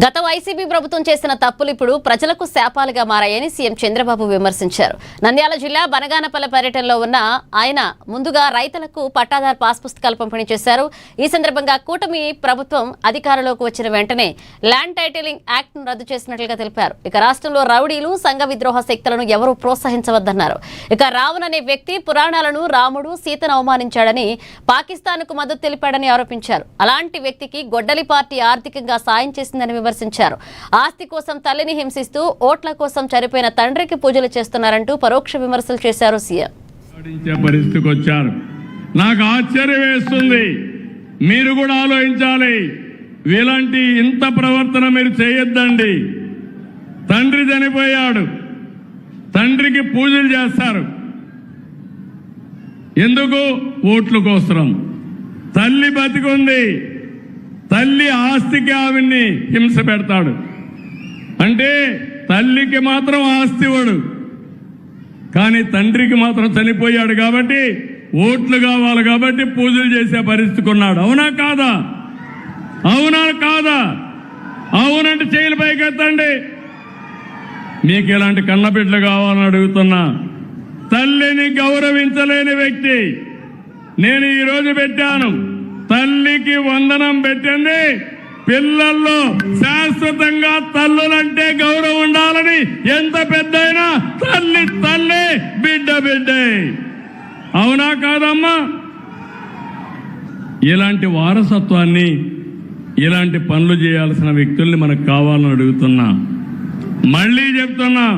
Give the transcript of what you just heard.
గత వైసీపీ ప్రభుత్వం చేసిన తప్పులు ఇప్పుడు ప్రజలకు శాపాలుగా మారాయని సీఎం చంద్రబాబు విమర్శించారు. నంద్యాల జిల్లా బనగానపల్లె పర్యటనలో ఉన్న ఆయన ముందుగా రైతులకు పట్టాదారు పాస్ పుస్తకాలు పంపిణీ చేశారు. ఈ సందర్భంగా కూటమి ప్రభుత్వం అధికారంలోకి వచ్చిన వెంటనే ల్యాండ్ టైటిలింగ్ యాక్ట్ ను రద్దు చేసినట్లుగా తెలిపారు. ఇక రాష్ట్రంలో రౌడీలు, సంఘ విద్రోహ శక్తులను ఎవరూ ప్రోత్సహించవద్దన్నారు. ఇక రావణ్ అనే వ్యక్తి పురాణాలను, రాముడు, సీతను అవమానించాడని, పాకిస్తాన్ కు మద్దతు తెలిపాడని ఆరోపించారు. అలాంటి వ్యక్తికి గొడ్డలి పార్టీ ఆర్థికంగా సాయం చేసిందని విమర్శించారు. ఆస్తి కోసం తల్లిని హింసిస్తూ ఓట్ల కోసం చనిపోయిన తండ్రికి పూజలు చేస్తున్నారంటూ పరోక్ష విమర్శలు చేశారు సీఎం. పరిస్థితికి వచ్చారు. నాకు ఆశ్చర్యం వేస్తుంది. మీరు కూడా ఆలోచించాలి. ఇలాంటి ఇంత ప్రవర్తన మీరు చేయొద్దండి. తండ్రి చనిపోయాడు, తండ్రికి పూజలు చేస్తారు. ఎందుకు? ఓట్ల కోసం. తల్లి బతికుంది, తల్లి ఆస్తికి ఆవిడ్ని హింస పెడతాడు. అంటే తల్లికి మాత్రం ఆస్తి ఇవ్వడు, కానీ తండ్రికి మాత్రం చనిపోయాడు కాబట్టి ఓట్లు కావాలి కాబట్టి పూజలు చేసే పరిస్థితికి ఉన్నాడు. అవునా కాదా? అవునా కాదా? అవునంటే చేతులు పైకెత్తండి. మీకు ఇలాంటి కన్నబిడ్డలు కావాలని అడుగుతున్నా. తల్లిని గౌరవించలేని వ్యక్తి నేను ఈరోజు పెట్టాను. తల్లికి వందనం పెట్టింది. పిల్లల్లో శాశ్వతంగా తల్లులంటే గౌరవం ఉండాలని ఎంత పెద్దయినా తల్లి తల్లి, బిడ్డ బిడ్డే. అవునా కాదమ్మా? ఇలాంటి వారసత్వాన్ని, ఇలాంటి పనులు చేయాల్సిన వ్యక్తుల్ని మనకు కావాలని అడుగుతున్నా. మళ్ళీ చెప్తున్నా,